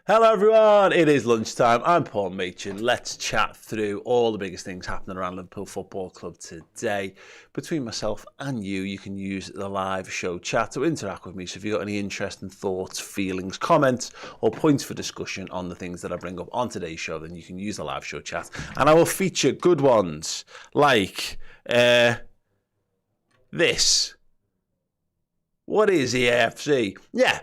Hello everyone, it is lunchtime. I'm Paul Machin. Let's chat through all the biggest things happening around Liverpool Football Club today. Between myself and you can use the live show chat to interact with me. So if you've got any interesting thoughts, feelings, comments, or points for discussion on the things that I bring up on today's show, then you can use the live show chat. And I will feature good ones like this. What is EAFC? Yeah.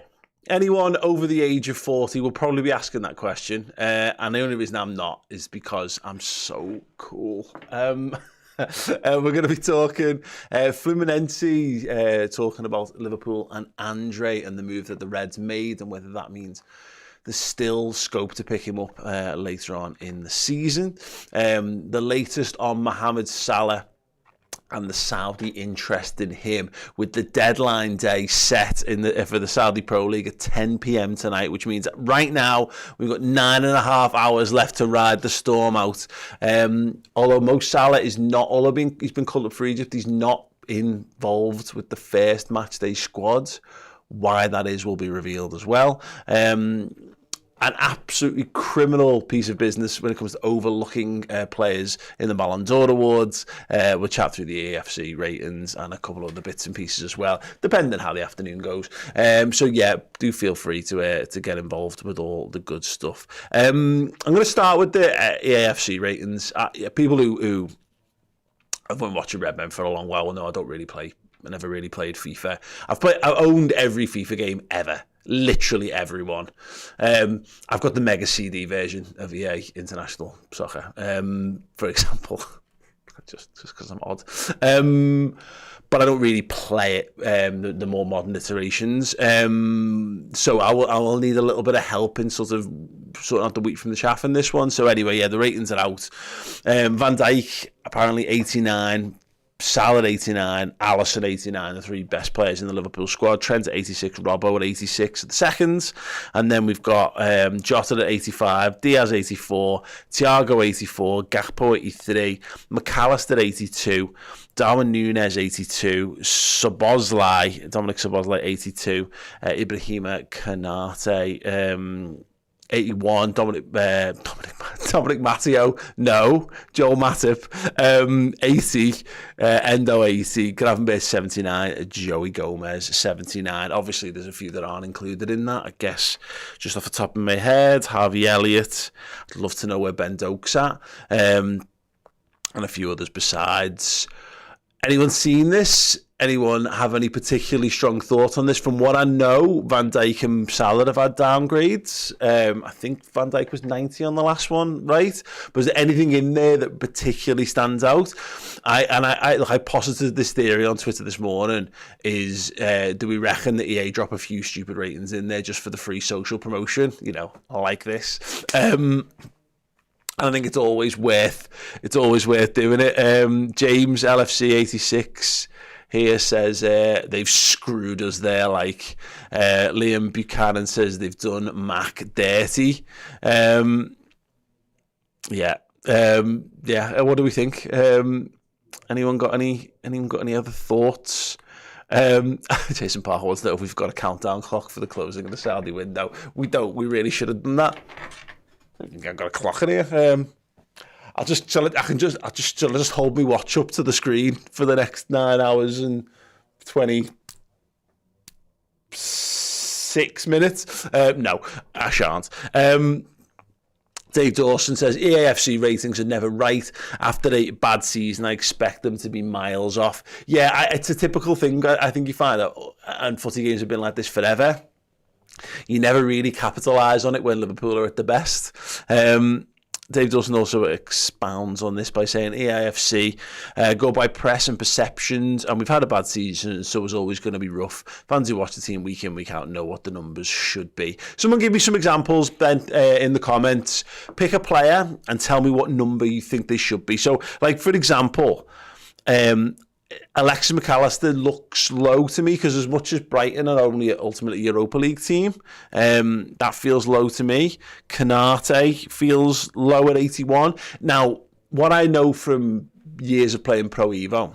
Anyone over the age of 40 will probably be asking that question. And the only reason I'm not is because I'm so cool. We're going to be talking Fluminense, talking about Liverpool and Andre and the move that the Reds made and whether that means there's still scope to pick him up later on in the season. The latest on Mohamed Salah and the Saudi interest in him, with the deadline day set for the Saudi Pro League at 10 p.m. tonight, which means that right now we've got 9.5 hours left to ride the storm out. Although Mo Salah is not, he's been called up for Egypt, he's not involved with the first match day squad. Why that is will be revealed as well. An absolutely criminal piece of business when it comes to overlooking players in the Ballon d'Or awards. We'll chat through the EAFC ratings and a couple of the bits and pieces as well, depending on how the afternoon goes. So yeah, do feel free to get involved with all the good stuff. I'm going to start with the EAFC ratings. People who have been watching Red Men for a long while will know I don't really play. I never really played FIFA. I've owned every FIFA game ever. Literally everyone. I've got the Mega CD version of EA International Soccer, for example, just because I'm odd. But I don't really play it, the more modern iterations. So I will need a little bit of help in sorting out the wheat from the chaff in this one. So anyway, yeah, the ratings are out. Van Dijk, apparently 89. Salah 89, Alisson 89, the three best players in the Liverpool squad. Trent at 86, Robbo at 86 at the seconds. And then we've got Jota at 85, Diaz 84, Thiago 84, Gakpo 83, McAllister 82, Darwin Núñez 82, Dominic Szoboszlai 82, Ibrahima Konate 81, Dominic Matteo, no, Joel Matip, 80, Endo 80, Gravenberch 79, Joey Gomez 79. Obviously, there's a few that aren't included in that, I guess, just off the top of my head. Harvey Elliott, I'd love to know where Ben Doak's at, and a few others besides. Anyone seen this? Anyone have any particularly strong thoughts on this? From what I know, Van Dijk and Salah have had downgrades. I think Van Dijk was 90 on the last one, right? But is there anything in there that particularly stands out? I posited this theory on Twitter this morning, is do we reckon that EA drop a few stupid ratings in there just for the free social promotion? You know, I like this. And I think it's always worth doing it. James LFC 86 here says they've screwed us there. Like Liam Buchanan says they've done Mac dirty. Yeah. What do we think? Anyone got any other thoughts? Jason Parker wants to know if we've got a countdown clock for the closing of the Saudi window. We don't. We really should have done that. I think I've got a clock in here. I'll just hold my watch up to the screen for the next 9 hours and 26 minutes. No, I shan't. Dave Dawson says EAFC ratings are never right. After a bad season, I expect them to be miles off. Yeah, it's a typical thing. I think you find that, and footy games have been like this forever. You never really capitalise on it when Liverpool are at the best. Dave Dawson also expounds on this by saying EAFC go by press and perceptions, and we've had a bad season, so it's always going to be rough. Fans who watch the team week in, week out know what the numbers should be. Someone give me some examples then in the comments. Pick a player and tell me what number you think they should be. So, like, for example, Alexis McAllister looks low to me, because as much as Brighton are only an ultimately Europa League team, that feels low to me. Konate feels low at 81. Now, what I know from years of playing Pro Evo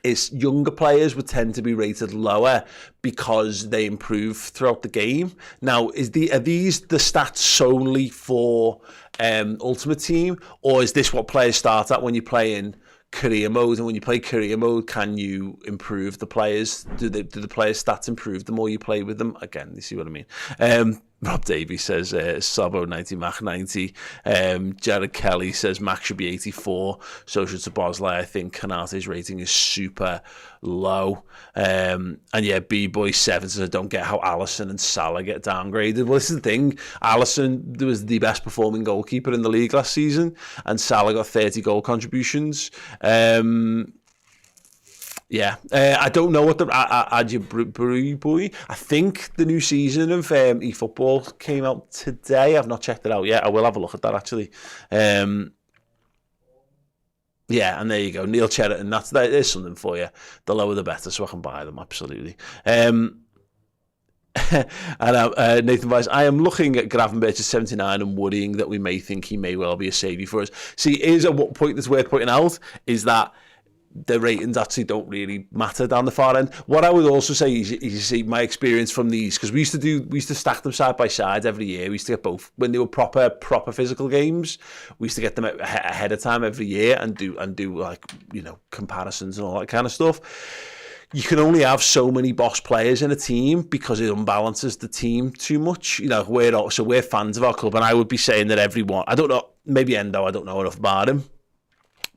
is younger players would tend to be rated lower because they improve throughout the game. Now, are these the stats solely for Ultimate Team, or is this what players start at when you play in career mode? And when you play career mode, can you improve the players? Do the players' stats improve the more you play with them? Again, you see what I mean? Rob Davies says Sabo 90, Mac 90. Jared Kelly says Mac should be 84. So should Szoboszlai. I think Kanate's rating is super low. And yeah, B-Boy 7 says I don't get how Alisson and Salah get downgraded. Well, this is the thing. Alisson was the best performing goalkeeper in the league last season, and Salah got 30 goal contributions. Yeah, I don't know what the boy. I think the new season of eFootball came out today. I've not checked it out yet. I will have a look at that actually. Yeah, and there you go, Neil Cheriton. There's something for you. The lower the better, so I can buy them absolutely. And Nathan Weiss, I am looking at Gravenberch at 79 and worrying that we may think he may well be a saviour for us. See, here's a point that's worth pointing out is that the ratings actually don't really matter down the far end. What I would also say is you see my experience from these, because we used to stack them side by side every year. We used to get both when they were proper physical games. We used to get them ahead of time every year and do like, you know, comparisons and all that kind of stuff. You can only have so many boss players in a team because it unbalances the team too much. You know, we're fans of our club, and I would be saying that everyone, I don't know, maybe Endo, I don't know enough about him,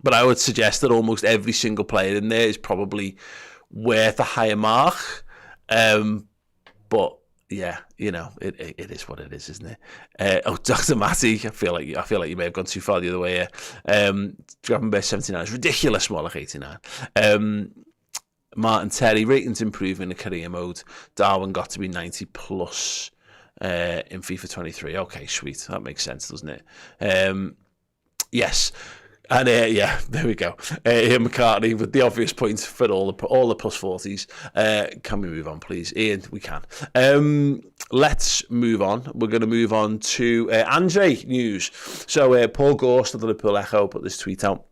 but I would suggest that almost every single player in there is probably worth a higher mark. But yeah, you know, it is what it is, isn't it? Dr. Matty, I feel like you may have gone too far the other way here. Gravenberch 79 is ridiculous, more like 89. Martin Terry, ratings improving in career mode. Darwin got to be 90 plus in FIFA 23. Okay, sweet. That makes sense, doesn't it? Yes. And yeah, there we go. Ian McCartney with the obvious points for all the plus 40s. Can we move on, please? Ian, we can. Let's move on. We're going to move on to Andre news. So Paul Gorst of the Liverpool Echo put this tweet out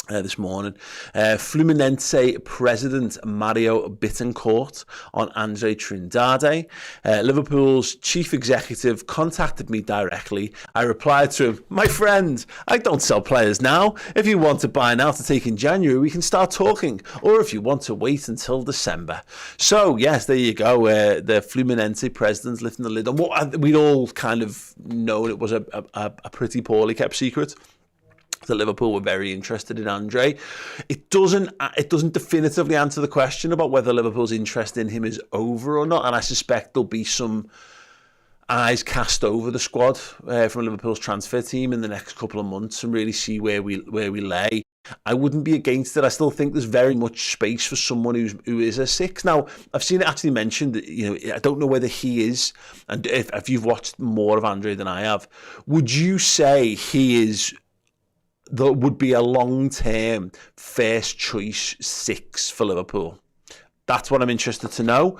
this morning. Fluminense president Mario Bittencourt on Andre Trindade. Liverpool's chief executive contacted me directly. I replied to him, my friend, I don't sell players now. If you want to buy now to take in January, we can start talking. Or if you want to wait until December. So, yes, there you go. The Fluminense president's lifting the lid on what we'd all kind of known it was a pretty poorly kept secret. That Liverpool were very interested in Andre. It doesn't definitively answer the question about whether Liverpool's interest in him is over or not, and I suspect there'll be some eyes cast over the squad from Liverpool's transfer team in the next couple of months and really see where we lay. I wouldn't be against it. I still think there's very much space for someone who is a 6. Now, I've seen it actually mentioned that, you know, I don't know whether he is, and if you've watched more of Andre than I have, would you say he is that would be a long-term first choice 6 for Liverpool? That's what I'm interested to know,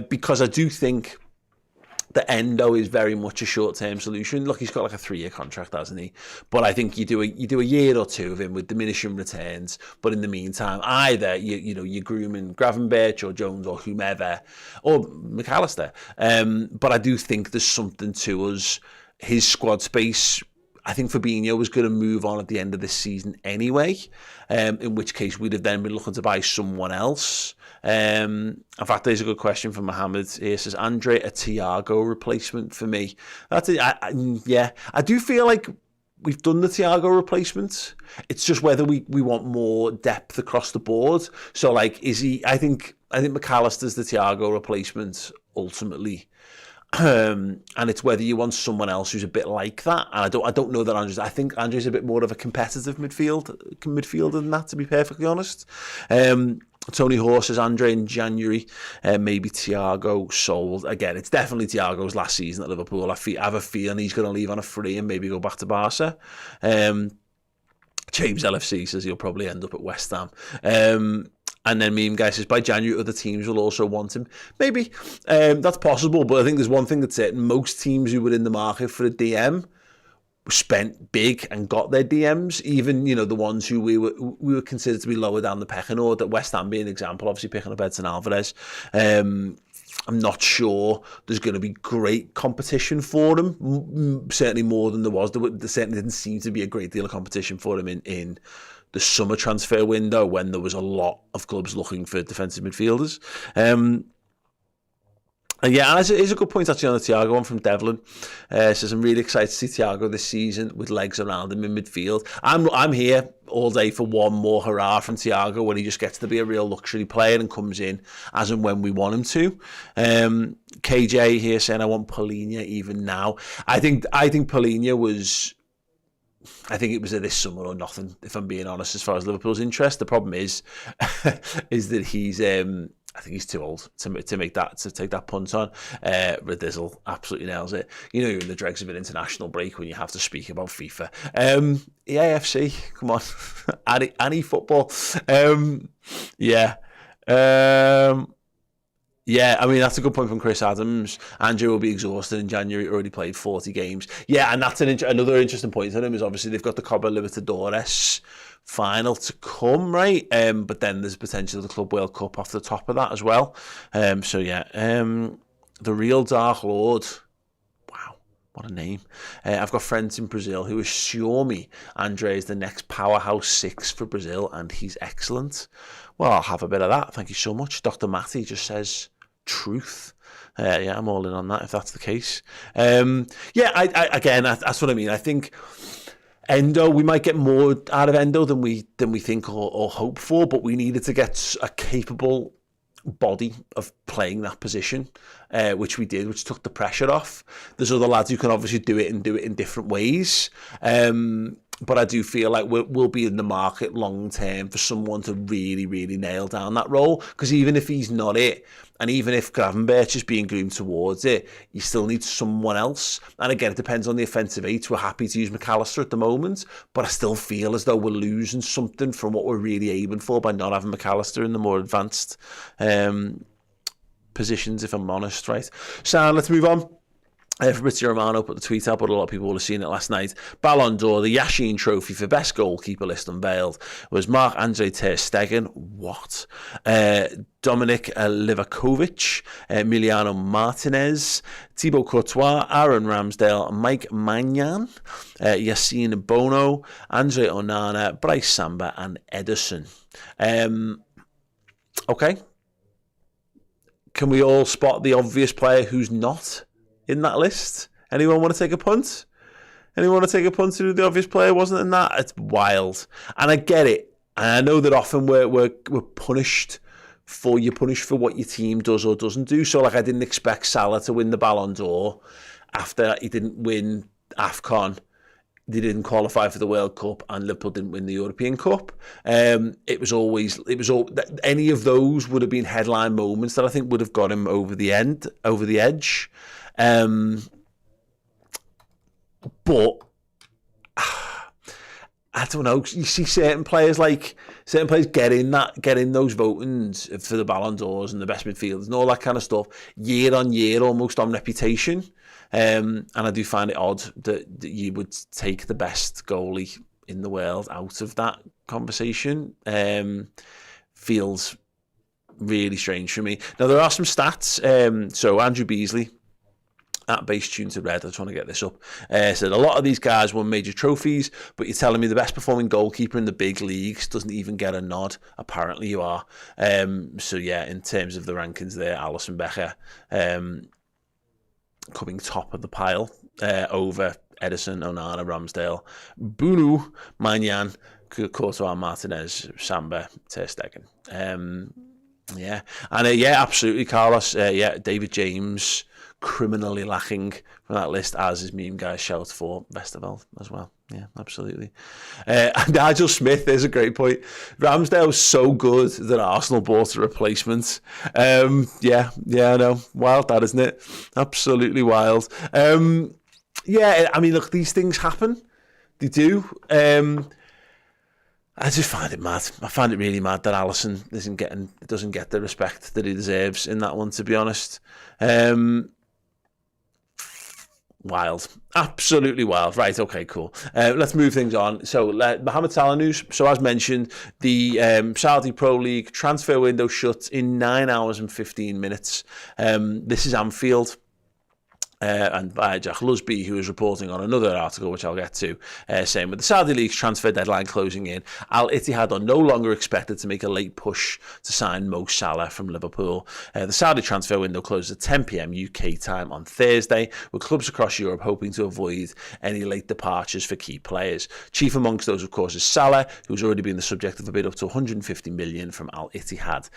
because I do think that Endo is very much a short-term solution. Look, he's got like a 3-year contract, hasn't he? But I think you do a year or two of him with diminishing returns. But in the meantime, either you're grooming Gravenberch or Jones or whomever, or McAllister. But I do think there's something to us. His squad space, I think Fabinho was going to move on at the end of this season anyway, in which case we'd have then been looking to buy someone else. In fact, there's a good question from Mohamed. He says, Andre, a Thiago replacement for me. Yeah, I do feel like we've done the Thiago replacement. It's just whether we want more depth across the board. So, like, is he? I think McAllister's the Thiago replacement ultimately. And it's whether you want someone else who's a bit like that. And I don't know that Andre's. I think Andre's a bit more of a competitive midfielder than that, to be perfectly honest. Tony Horse says Andre in January, maybe Thiago sold. Again, it's definitely Thiago's last season at Liverpool. I have a feeling he's going to leave on a free and maybe go back to Barca. James LFC says he'll probably end up at West Ham. And then Meme Guy says, by January, other teams will also want him. Maybe. That's possible, but I think there's one thing that's certain. Most teams who were in the market for a DM spent big and got their DMs, even, you know, the ones who we were considered to be lower down the pecking order, West Ham being an example, obviously picking up Edson Alvarez. I'm not sure there's going to be great competition for him, certainly more than there was. There certainly didn't seem to be a great deal of competition for him in the summer transfer window when there was a lot of clubs looking for defensive midfielders. And yeah, and it's a good point actually on the Thiago one from Devlin. Says, I'm really excited to see Thiago this season with legs around him in midfield. I'm here all day for one more hurrah from Thiago when he just gets to be a real luxury player and comes in as and when we want him to. KJ here saying, I want Paulinho even now. I think Paulinho was... I think it was this summer or nothing, if I'm being honest, as far as Liverpool's interest. The problem is that he's... I think he's too old to take that punt on. Radizzle absolutely nails it. You know, you're in the dregs of an international break when you have to speak about FIFA. EAFC, come on, any football. Yeah. Yeah, I mean, that's a good point from Chris Adams. Andrew will be exhausted in January, already played 40 games. Yeah, and that's another interesting point on him is obviously they've got the Copa Libertadores final to come, right? But then there's potential of the Club World Cup off the top of that as well. So yeah, the real Dark Lord. Wow, what a name. I've got friends in Brazil who assure me Andre is the next powerhouse 6 for Brazil and he's excellent. Well, I'll have a bit of that. Thank you so much. Dr. Matty just says truth. Yeah, I'm all in on that if that's the case. Yeah, again, that's what I mean. I think Endo, we might get more out of Endo than we think or hope for, but we needed to get a capable body of playing that position, which we did, which took the pressure off. There's other lads who can obviously do it in different ways. But I do feel like we'll be in the market long term for someone to really, really nail down that role. Because even if he's not it, and even if Gravenberch is being groomed towards it, you still need someone else. And again, it depends on the offensive eight. We're happy to use McAllister at the moment, but I still feel as though we're losing something from what we're really aiming for by not having McAllister in the more advanced positions, if I'm honest, right? So let's move on. Fabrizio Romano put the tweet out, but a lot of people will have seen it last night. Ballon d'Or, the Yashin Trophy for best goalkeeper list unveiled was Marc-Andre ter Stegen. What? Dominic Livakovic, Emiliano Martinez, Thibaut Courtois, Aaron Ramsdale, Mike Maignan, Yassine Bono, Andre Onana, Bryce Samba, and Ederson. Okay. Can we all spot the obvious player who's not in that list? Anyone want to take a punt? Anyone want to take a punt to the obvious player wasn't in that? It's wild. And I get it. And I know that often we're punished for what your team does or doesn't do. So like I didn't expect Salah to win the Ballon d'Or after he didn't win AFCON. They didn't qualify for the World Cup and Liverpool didn't win the European Cup. It was all any of those would have been headline moments that I think would have got him over the edge. But I don't know. You see certain players getting those votings for the Ballon d'Ors and the best midfielders and all that kind of stuff year on year, almost on reputation. And I do find it odd that you would take the best goalie in the world out of that conversation. Feels really strange for me. Now there are some stats. So Andrew Beasley at Base Tune to Red, I just want to get this up, said a lot of these guys won major trophies, but you're telling me the best performing goalkeeper in the big leagues doesn't even get a nod. Apparently you are. So yeah, in terms of the rankings there, Alisson Becker coming top of the pile over Ederson, Onana, Ramsdale, Bunu, Maignan, Courtois, Martinez, Samba, ter Stegen. Yeah, and yeah, absolutely, Carlos. Yeah, David James criminally lacking from that list, as his meme guy shouts for Vesterveld as well. Yeah, absolutely. And Nigel Smith is a great point. Ramsdale was so good that Arsenal bought a replacement. Yeah, I know. Wild, that, isn't it? Absolutely wild. Yeah, I mean, look, these things happen. They do. I just find it mad. I find it really mad that Alisson doesn't get the respect that he deserves in that one, to be honest. Wild. Absolutely wild. Right, okay, cool. Let's move things on. So, Mohamed Salah news. So, as mentioned, the Saudi Pro League transfer window shuts in 9 hours and 15 minutes. This is Anfield. And by Jack Lusby, who is reporting on another article, which I'll get to, saying with the Saudi League's transfer deadline closing in, Al-Ittihad are no longer expected to make a late push to sign Mo Salah from Liverpool. The Saudi transfer window closes at 10 p.m. UK time on Thursday, with clubs across Europe hoping to avoid any late departures for key players. Chief amongst those, of course, is Salah, who's already been the subject of a bid up to 150 million from Al-Ittihad.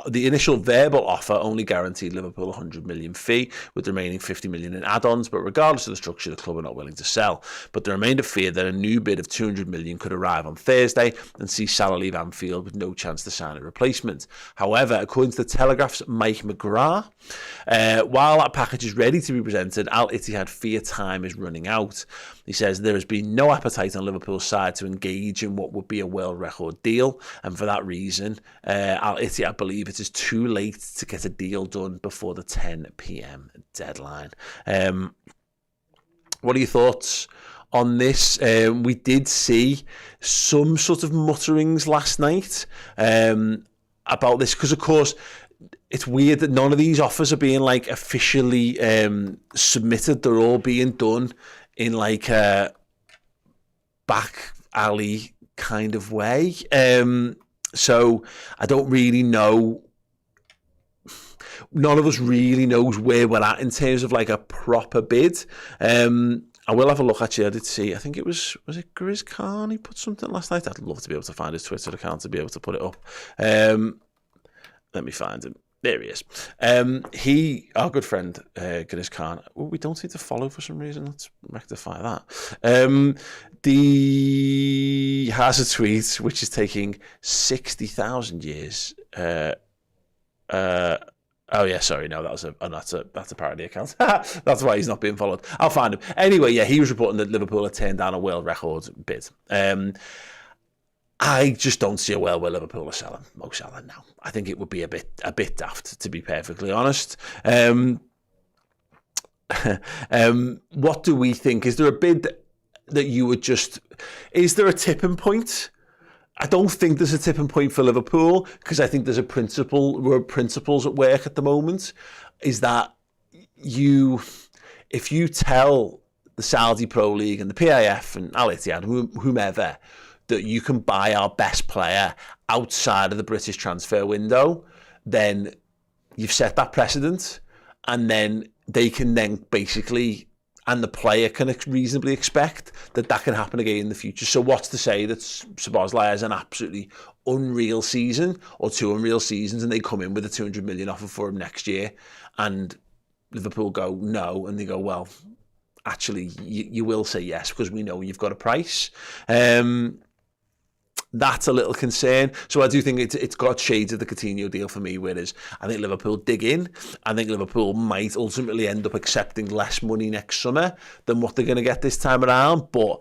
The initial verbal offer only guaranteed Liverpool a 100 million fee, with the remaining 50 million in add-ons, but regardless of the structure, the club are not willing to sell. But there remained a fear that a new bid of 200 million could arrive on Thursday and see Salah leave Anfield with no chance to sign a replacement. However, according to the Telegraph's Mike McGrath, while that package is ready to be presented, Al-Ittihad fear time is running out. He says there has been no appetite on Liverpool's side to engage in what would be a world record deal, and for that reason, Al-Ittihad believe it is too late to get a deal done before the 10 p.m. deadline. What are your thoughts on this? We did see some sort of mutterings last night about this, because of course it's weird that none of these offers are being like officially submitted. They're all being done in like a back alley kind of way. So I don't really know. None of us really knows where we're at in terms of like a proper bid. I will have a look. Actually, I did see, I think it was it Grizz Khan? He put something last night. I'd love to be able to find his Twitter account to be able to put it up. Let me find him. There he is. Our good friend, Grizz Khan, we don't seem to follow for some reason. Let's rectify that. He has a tweet which is taking 60,000 years. Oh yeah, sorry, no, that's a parody account. That's why he's not being followed. I'll find him. Anyway, yeah, he was reporting that Liverpool had turned down a world record bid. I just don't see a world where Liverpool are selling Mo Salah now. I think it would be a bit daft, to be perfectly honest. What do we think? Is there a bid that you would just... Is there a tipping point? I don't think there's a tipping point for Liverpool, because I think there's principles at work at the moment. Is that if you tell the Saudi Pro League and the PAF and Al-Ittihad, whomever, that you can buy our best player outside of the British transfer window, then you've set that precedent, and then they can then basically, and the player can reasonably expect that can happen again in the future. So what's to say that Szoboszlai has an absolutely unreal season or two unreal seasons, and they come in with a 200 million offer for him next year, and Liverpool go no, and they go, well, actually you will say yes because we know you've got a price. That's a little concern. So I do think it's got shades of the Coutinho deal for me, whereas I think Liverpool dig in. I think Liverpool might ultimately end up accepting less money next summer than what they're going to get this time around. But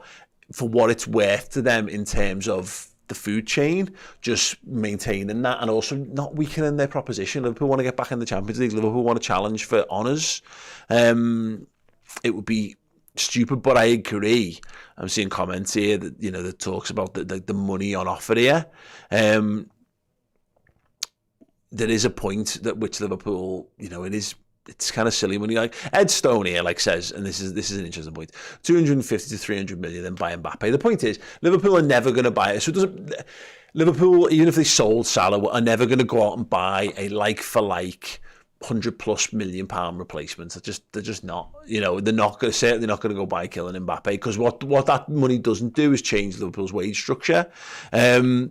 for what it's worth to them in terms of the food chain, just maintaining that and also not weakening their proposition. Liverpool want to get back in the Champions League. Liverpool want to challenge for honours. It would be stupid, but I agree. I'm seeing comments here that that talks about the money on offer here. There is a point that which Liverpool, it's kind of silly when like Ed Stone here says, and this is an interesting point, 250 to 300 million then buy Mbappe. The point is Liverpool are never going to buy it. So Liverpool, even if they sold Salah, are never going to go out and buy a like for like £100+ million replacements. They're just not. They're certainly not going to go buy Kylian Mbappe, because what that money doesn't do is change Liverpool's wage structure. So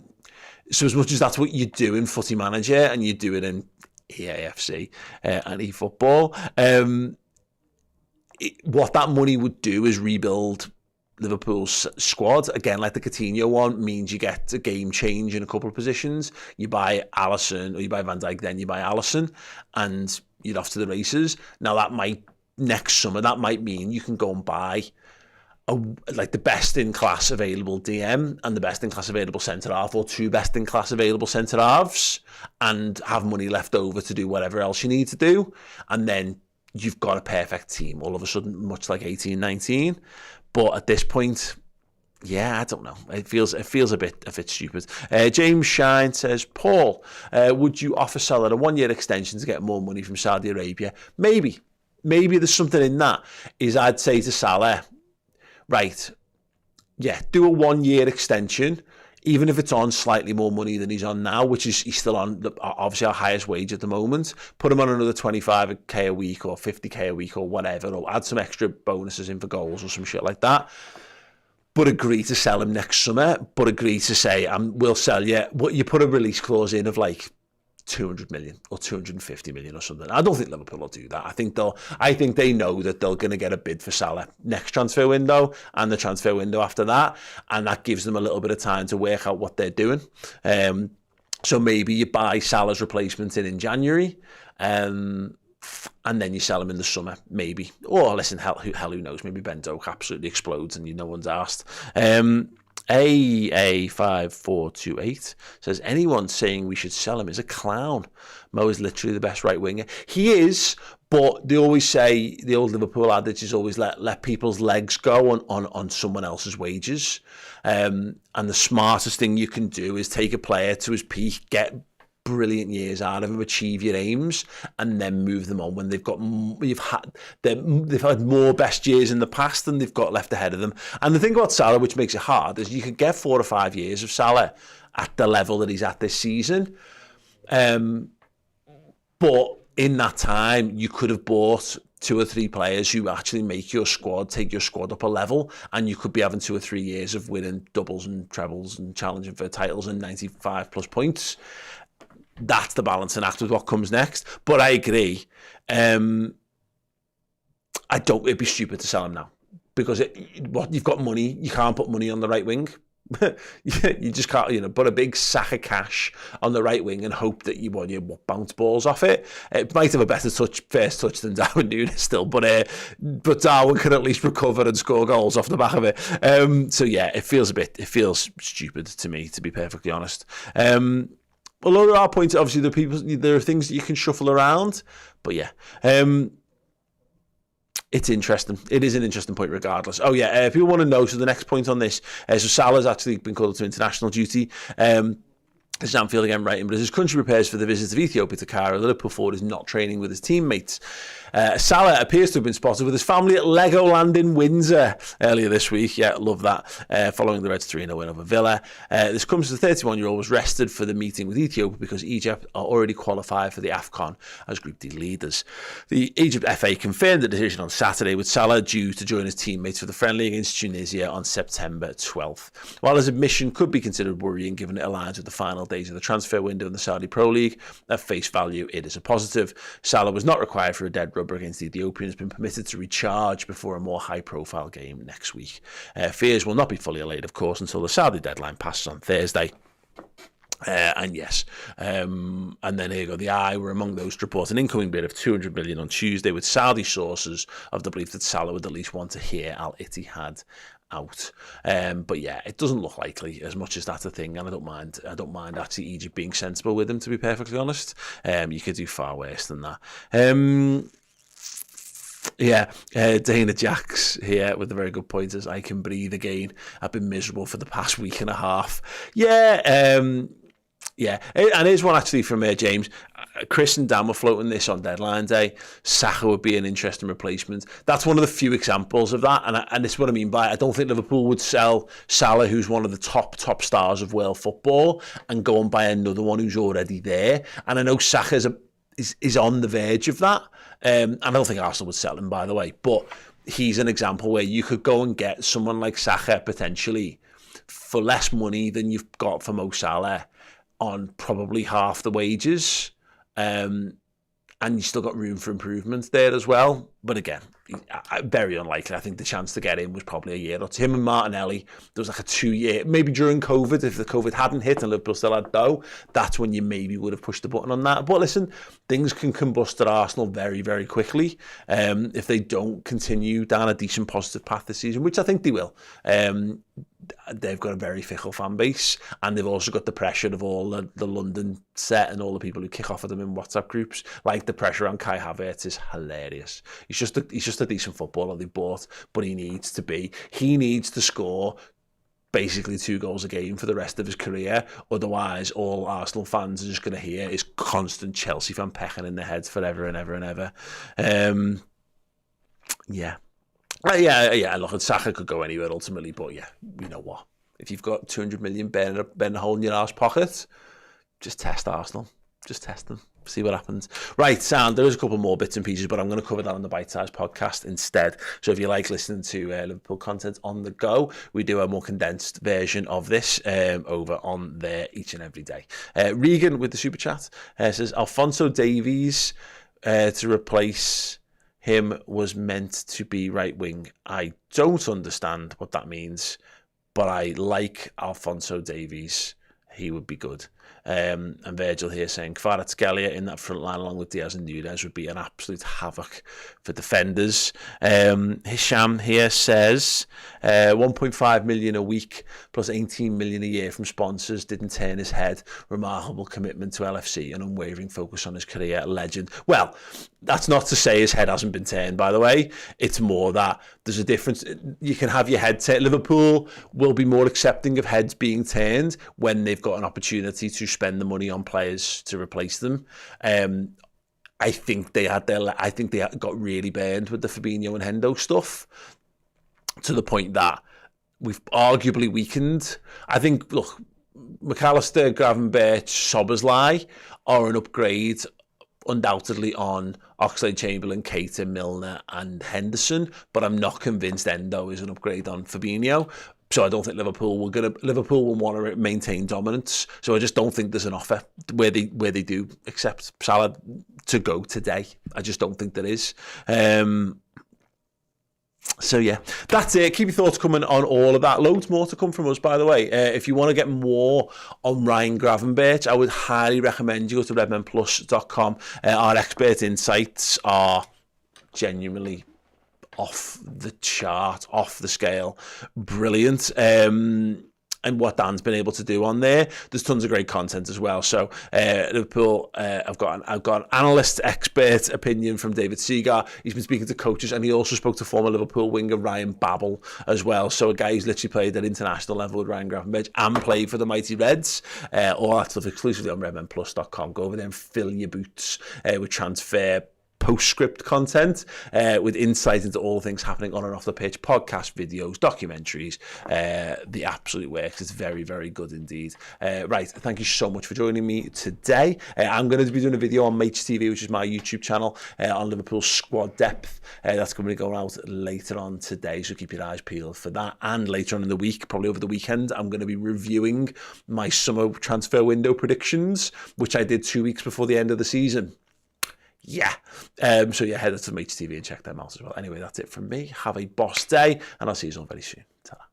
as much as that's what you do in Footy Manager and you do it in EAFC and eFootball, what that money would do is rebuild Liverpool's squad. Again, like the Coutinho one, means you get a game change in a couple of positions. You buy Alisson or you buy Van Dijk, then you buy Alisson, and you're off to the races. Now next summer, that might mean you can go and buy the best in class available DM and the best in class available centre half, or two best in class available centre halves, and have money left over to do whatever else you need to do, and then you've got a perfect team all of a sudden, much like 18-19. But at this point, yeah, I don't know. It feels a bit stupid. James Shine says, Paul, would you offer Salah a 1-year extension to get more money from Saudi Arabia? Maybe there's something in that. I'd say to Salah, right, yeah, do a 1-year extension, even if it's on slightly more money than he's on now, which is he's still on obviously our highest wage at the moment. Put him on another 25k a week or 50k a week or whatever, or add some extra bonuses in for goals or some shit like that. But agree to sell him next summer. But agree to say, we'll sell you. What you put a release clause in of like 200 million or 250 million or something. I don't think Liverpool will do that. I think they know that they're going to get a bid for Salah next transfer window and the transfer window after that, and that gives them a little bit of time to work out what they're doing. So maybe you buy Salah's replacement in January, and then you sell him in the summer, maybe. Or listen, hell who knows? Maybe Ben Doak absolutely explodes and no one's asked. AA5428 says, anyone saying we should sell him is a clown. Mo is literally the best right winger. He is, but they always say, the old Liverpool adage is always let people's legs go on someone else's wages. And the smartest thing you can do is take a player to his peak, get brilliant years out of them, achieve your aims, and then move them on when they've had more best years in the past than they've got left ahead of them. And the thing about Salah, which makes it hard, is you could get 4 or 5 years of Salah at the level that he's at this season. But in that time, you could have bought 2 or 3 players who actually make your squad, take your squad up a level, and you could be having 2 or 3 years of winning doubles and trebles and challenging for titles and 95 plus points. That's the balancing act with what comes next. But I agree. It'd be stupid to sell him now, because you've got money. You can't put money on the right wing. You just can't, put a big sack of cash on the right wing and hope that you bounce balls off it. It might have a better first touch than Darwin Núñez still, but Darwin can at least recover and score goals off the back of it. So yeah, it feels stupid to me, to be perfectly honest. A lot of our points, obviously, there are things that you can shuffle around, but yeah, it's interesting. It is an interesting point regardless. Oh yeah, people want to know, so the next point on this, so Salah's actually been called to international duty. This is Anfield again writing, but as his country prepares for the visit of Ethiopia to Cairo, the Liverpool forward is not training with his teammates. Salah appears to have been spotted with his family at Legoland in Windsor earlier this week. Yeah, love that. Following the Reds 3-0 win over Villa. This comes as the 31-year-old was rested for the meeting with Ethiopia because Egypt are already qualified for the AFCON as Group D leaders. The Egypt FA confirmed the decision on Saturday, with Salah due to join his teammates for the friendly against Tunisia on September 12th. While his admission could be considered worrying given it aligns with the final days of the transfer window in the Saudi Pro League, at face value it is a positive. Salah was not required for a dead rubber against the Ethiopian, has been permitted to recharge before a more high profile game next week. Fears will not be fully allayed, of course, until the Saudi deadline passes on Thursday. And then here you go. The Eye were among those to report an incoming bid of 200 million on Tuesday, with Saudi sources of the belief that Salah would at least want to hear Al-Ittihad out. But yeah, it doesn't look likely, as much as that's a thing, and I don't mind actually Egypt being sensible with him, to be perfectly honest. You could do far worse than that. Dana Jacks here with the very good pointers. I can breathe again. I've been miserable for the past week and a half. And here's one actually from James. Chris and Dan were floating this on deadline day. Saka would be an interesting replacement. That's one of the few examples of that, and this is what I mean by it. I don't think Liverpool would sell Salah, who's one of the top stars of world football, and go and buy another one who's already there. And I know Saka is on the verge of that. And I don't think Arsenal would sell him, by the way, but he's an example where you could go and get someone like Saka potentially for less money than you've got for Mo Salah on probably half the wages. And you still got room for improvement there as well. But again, very unlikely. I think the chance to get in was probably a year or two. Him and Martinelli, there was like a 2-year, maybe during COVID, if the COVID hadn't hit and Liverpool still had dough, that's when you maybe would have pushed the button on that. But listen, things can combust at Arsenal very, very quickly if they don't continue down a decent positive path this season, which I think they will. They've got a very fickle fan base, and they've also got the pressure of all the London set and all the people who kick off at them in WhatsApp groups. Like, the pressure on Kai Havertz is hilarious. He's just a decent footballer they bought, but he needs to score basically 2 goals a game for the rest of his career. Otherwise, all Arsenal fans are just going to hear is constant Chelsea fan pecking in their heads forever and ever and ever. Yeah, look, Saka could go anywhere ultimately, but yeah, you know what? If you've got 200 million burning a hole in your arse pocket, just test Arsenal. Just test them. See what happens. Right, there is a couple more bits and pieces, but I'm going to cover that on the Bite Size podcast instead. So if you like listening to Liverpool content on the go, we do a more condensed version of this over on there each and every day. Regan with the super chat says, Alphonso Davies to replace him was meant to be right wing. I don't understand what that means, but I like Alphonso Davies. He would be good. And Virgil here saying Kvaratskhelia in that front line along with Diaz and Nunez would be an absolute havoc for defenders. Hisham here says 1.5 million a week plus 18 million a year from sponsors didn't turn his head. Remarkable commitment to LFC and unwavering focus on his career. Legend. Well, that's not to say his head hasn't been turned, by the way. It's more that there's a difference. You can have your head turned. Liverpool will be more accepting of heads being turned when they've got an opportunity to spend the money on players to replace them. I think they got really burned with the Fabinho and Hendo stuff to the point that we've arguably weakened. I think, look, McAllister, Gravenberch, Szoboszlai are an upgrade undoubtedly on Oxlade-Chamberlain, Keita, Milner and Henderson, but I'm not convinced Endo is an upgrade on Fabinho. So I don't think Liverpool will want to maintain dominance. So I just don't think there's an offer where they do accept Salah to go today. I just don't think there is. So yeah, that's it. Keep your thoughts coming on all of that. Loads more to come from us, by the way. If you want to get more on Ryan Gravenberch, I would highly recommend you go to redmenplus.com. Our expert insights are genuinely off the chart, off the scale, brilliant. And what Dan's been able to do on there, there's tons of great content as well. So Liverpool, I've got an analyst expert opinion from David Seagar. He's been speaking to coaches, and he also spoke to former Liverpool winger Ryan Babel as well. So a guy who's literally played at international level with Ryan Gravenberch and played for the mighty Reds. All that stuff exclusively on redmenplus.com. Go over there and fill your boots with transfer postscript content with insight into all things happening on and off the pitch, podcast, videos, documentaries, the absolute works. It's very, very good indeed. Right, thank you so much for joining me today. I'm going to be doing a video on Mates TV, which is my YouTube channel, on Liverpool squad depth. That's going to be going out later on today, so keep your eyes peeled for that. And later on in the week, probably over the weekend, I'm going to be reviewing my summer transfer window predictions, which I did 2 weeks before the end of the season. Yeah. So yeah, head to Mates TV and check them out as well. Anyway, that's it from me. Have a boss day, and I'll see you all very soon. Ta-ra.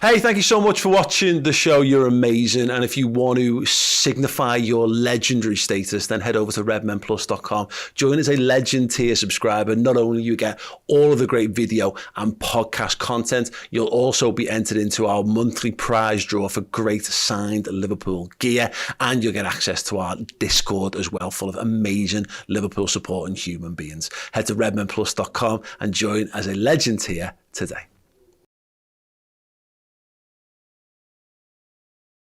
Hey, thank you so much for watching the show. You're amazing. And if you want to signify your legendary status, then head over to redmenplus.com. Join as a legend tier subscriber. Not only you get all of the great video and podcast content, you'll also be entered into our monthly prize draw for great signed Liverpool gear. And you'll get access to our Discord as well, full of amazing Liverpool supporting human beings. Head to redmenplus.com and join as a legend tier today.